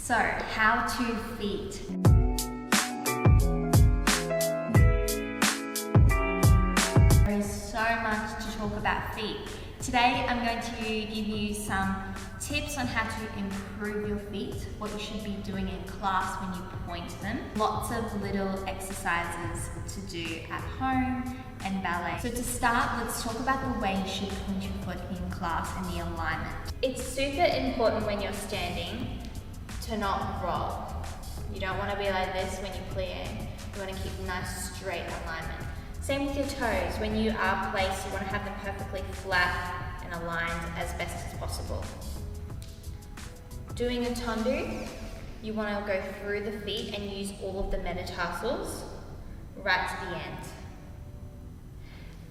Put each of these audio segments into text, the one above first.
So, how to feet. There is so much to talk about feet. Today I'm going to give you some tips on how to improve your feet, what you should be doing in class when you point them, lots of little exercises to do at home, and ballet. So to start, let's talk about the way you should point your foot in class and the alignment. It's super important when you're standing to not roll. You don't want to be like this when you plie. You want to keep a nice straight alignment. Same with your toes. When you are placed, you want to have them perfectly flat and aligned as best as possible. Doing a tendu, you want to go through the feet and use all of the metatarsals right to the end.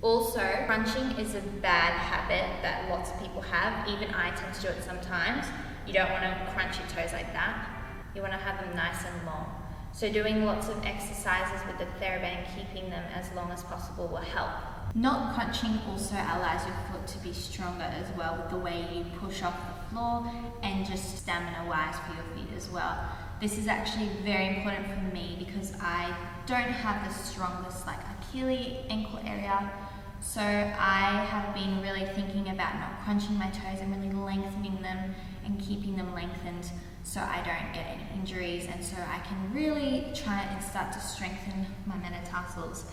Also, crunching is a bad habit that lots of people have. Even I tend to do it sometimes. You don't want to crunch your toes like that. You want to have them nice and long. So doing lots of exercises with the TheraBand, keeping them as long as possible will help. Not crunching also allows your foot to be stronger as well with the way you push off the floor and just stamina-wise for your feet as well. This is actually very important for me because I don't have the strongest Achilles ankle area. So I have been really thinking about not crunching my toes and really lengthening them and keeping them lengthened so I don't get any injuries, and so I can really try and start to strengthen my metatarsals.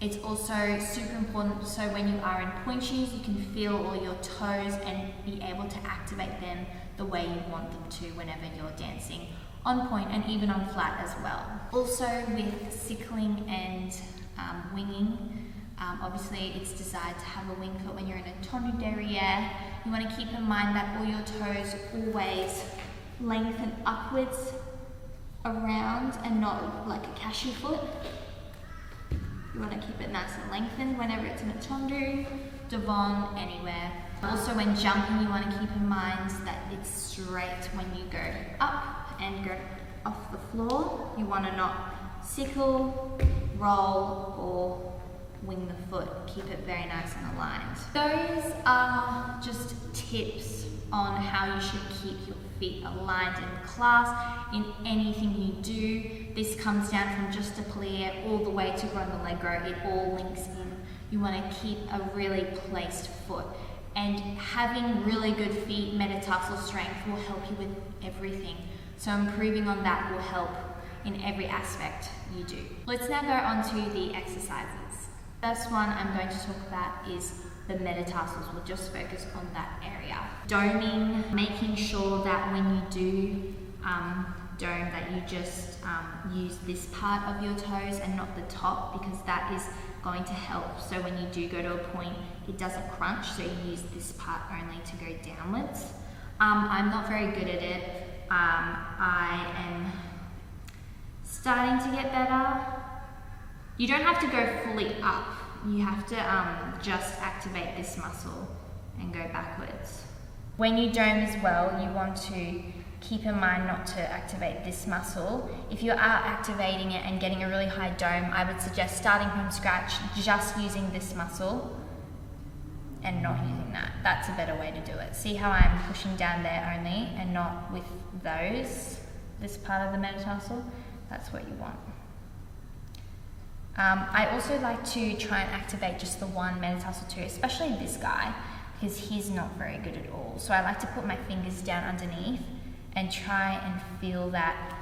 It's also super important so when you are in point shoes, you can feel all your toes and be able to activate them the way you want them to whenever you're dancing on point and even on flat as well. Also with sickling and winging, obviously it's desired to have a wing foot when you're in a tendu derriere. You want to keep in mind that all your toes always lengthen upwards around and not like a cashew foot. You want to keep it nice and lengthened whenever it's in a tendu, devon, anywhere. Also when jumping, you want to keep in mind that it's straight when you go up and go off the floor. You want to not sickle, roll, or wing the foot. Keep it very nice and aligned. Those are just tips on how you should keep your feet aligned in class, in anything you do. This comes down from just a plie all the way to Grand Allegro. It all links in. You want to keep a really placed foot. And having really good feet, metatarsal strength will help you with everything. So improving on that will help in every aspect you do. Let's now go on to the exercises. First one I'm going to talk about is the metatarsals. We'll just focus on that area. Doming, making sure that when you do dome that you just use this part of your toes and not the top, because that is going to help. So when you do go to a point, it doesn't crunch, so you use this part only to go downwards. I'm not very good at it. I am starting to get better. You don't have to go fully up. You have to just activate this muscle and go backwards. When you dome as well, you want to keep in mind not to activate this muscle. If you are activating it and getting a really high dome, I would suggest starting from scratch, just using this muscle and not using that. That's a better way to do it. See how I'm pushing down there only and not with this part of the metatarsal? That's what you want. I also like to try and activate just the one metatarsal too, especially this guy, because he's not very good at all. So I like to put my fingers down underneath and try and feel that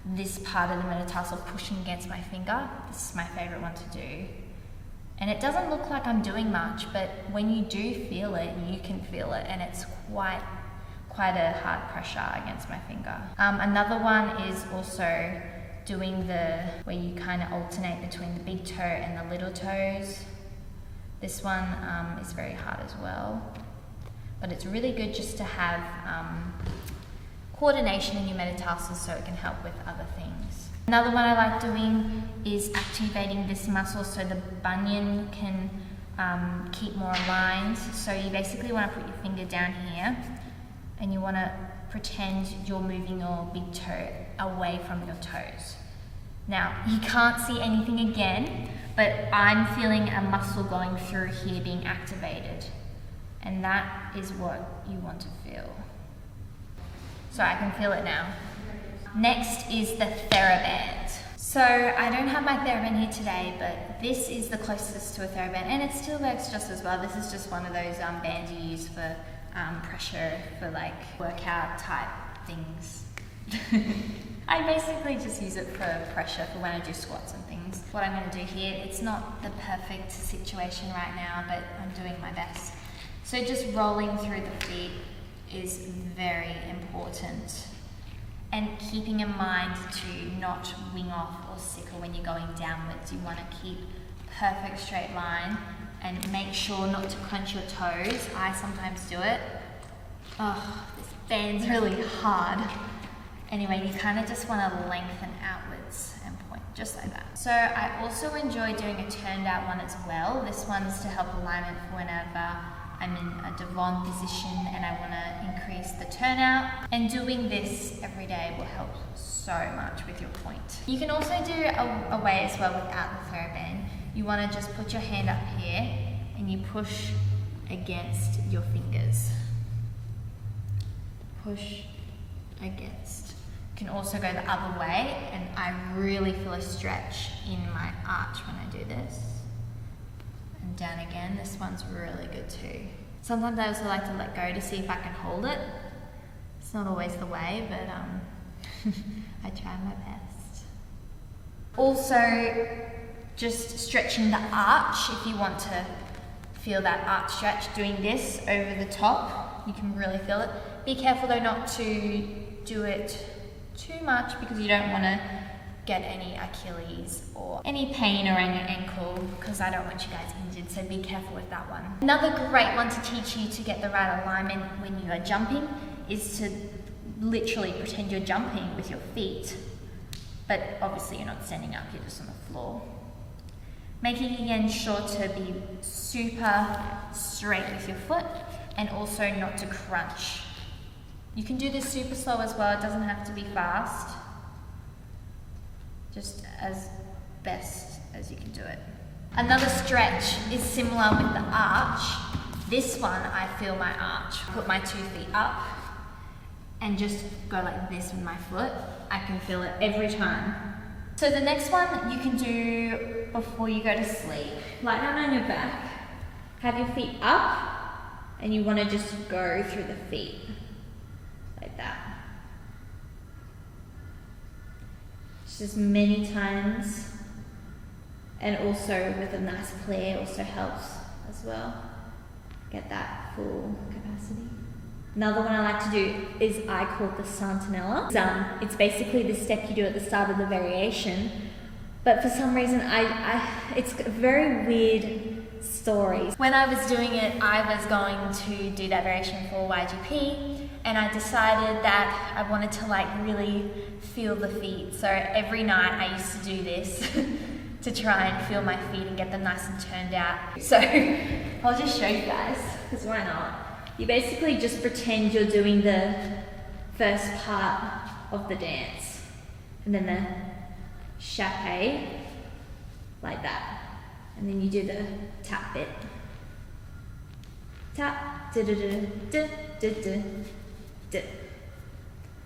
this part of the metatarsal pushing against my finger. This is my favorite one to do. And it doesn't look like I'm doing much, but when you do feel it, you can feel it, and it's quite a hard pressure against my finger. Another one is also doing where you kind of alternate between the big toe and the little toes. This one is very hard as well, but it's really good just to have coordination in your metatarsals so it can help with other things. Another one I like doing is activating this muscle so the bunion can keep more aligned. So you basically want to put your finger down here and you want to pretend you're moving your big toe away from your toes. Now, you can't see anything again, but I'm feeling a muscle going through here being activated. And that is what you want to feel. So I can feel it now. Next is the TheraBand. So I don't have my TheraBand here today, but this is the closest to a TheraBand, and it still works just as well. This is just one of those bands you use for pressure, for like workout type things. I basically just use it for pressure for when I do squats and things. What I'm going to do here, it's not the perfect situation right now, but I'm doing my best. So just rolling through the feet is very important. And keeping in mind to not wing off or sickle when you're going downwards. You want to keep perfect straight line and make sure not to crunch your toes. I sometimes do it. Oh, this band's really hard. Anyway, you kind of just want to lengthen outwards and point, just like that. So I also enjoy doing a turned out one as well. This one's to help alignment for whenever I'm in a Devon position and I want to increase the turnout. And doing this every day will help so much with your point. You can also do a way as well without the TheraBand. You want to just put your hand up here and you push against your fingers. Push against. You can also go the other way, and I really feel a stretch in my arch when I do this. And down again, this one's really good too. Sometimes I also like to let go to see if I can hold it. It's not always the way, but I try my best. Also, just stretching the arch if you want to feel that arch stretch. Doing this over the top, you can really feel it. Be careful though not to do it too much because you don't want to get any Achilles or any pain around your ankle, because I don't want you guys injured, so be careful with that one. Another great one to teach you to get the right alignment when you are jumping is to literally pretend you're jumping with your feet, but obviously you're not standing up, you're just on the floor. Making again sure to be super straight with your foot and also not to crunch. You can do this super slow as well, it doesn't have to be fast. Just as best as you can do it. Another stretch is similar with the arch. This one, I feel my arch. Put my 2 feet up and just go like this with my foot. I can feel it every time. So the next one you can do before you go to sleep. Lie down on your back, have your feet up, and you want to just go through the feet like that. Just as many times, and also with a nice play also helps as well. Get that full capacity. Another one I like to do is I call it the Santinella. It's basically the step you do at the start of the variation, but for some reason it's a very weird story. When I was doing it, I was going to do that variation for YGP, and I decided that I wanted to like really feel the feet. So every night I used to do this to try and feel my feet and get them nice and turned out. So I'll just show you guys, because why not? You basically just pretend you're doing the first part of the dance, and then the chape, like that. And then you do the tap bit. Tap, da da da da da da da.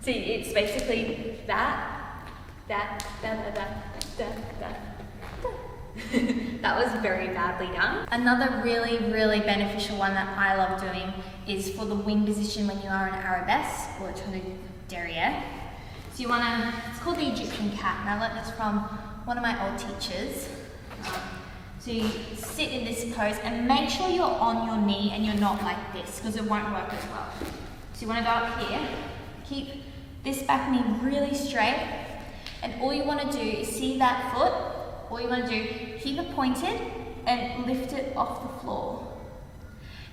See, it's basically that, da da da da da. That was very badly done. Another really, really beneficial one that I love doing is for the wing position when you are in arabesque or tour de derrière. So you wanna, it's called the Egyptian cat, and I learned this from one of my old teachers. So you sit in this pose and make sure you're on your knee and you're not like this, because it won't work as well. So you wanna go up here, keep this back knee really straight, and all you wanna do is see that foot. All you want to do, keep it pointed and lift it off the floor.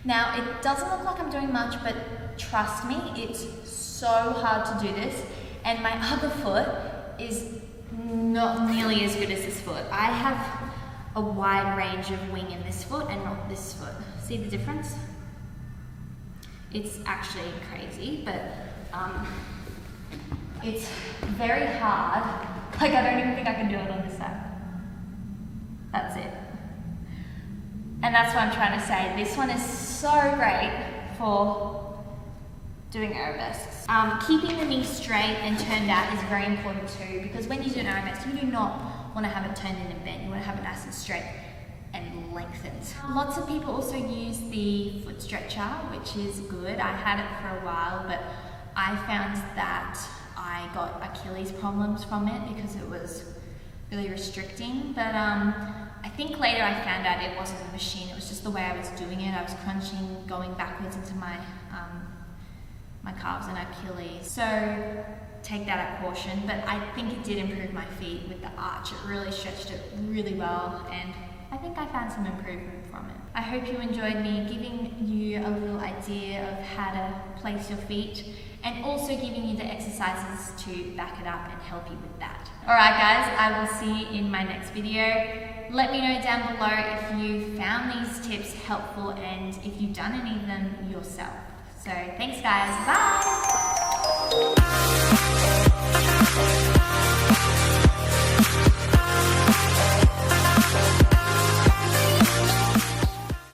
Now, it doesn't look like I'm doing much, but trust me, it's so hard to do this. And my other foot is not nearly as good as this foot. I have a wide range of wing in this foot and not this foot. See the difference? It's actually crazy, but it's very hard. Like, I don't even think I can do it on this side. That's it. And that's what I'm trying to say. This one is so great for doing arabesques. Keeping the knee straight and turned out is very important too, because when you do an arabesque, you do not want to have it turned in and bent. You want to have it nice and straight and lengthened. Lots of people also use the foot stretcher, which is good. I had it for a while, but I found that I got Achilles problems from it because it was really restricting. But I think later I found out it wasn't the machine, it was just the way I was doing it. I was crunching, going backwards into my calves and Achilles. So take that at caution, but I think it did improve my feet with the arch. It really stretched it really well, and I think I found some improvement from it. I hope you enjoyed me giving you a little idea of how to place your feet, and also giving you the exercises to back it up and help you with that. Alright guys, I will see you in my next video. Let me know down below if you found these tips helpful and if you've done any of them yourself. So thanks guys, bye!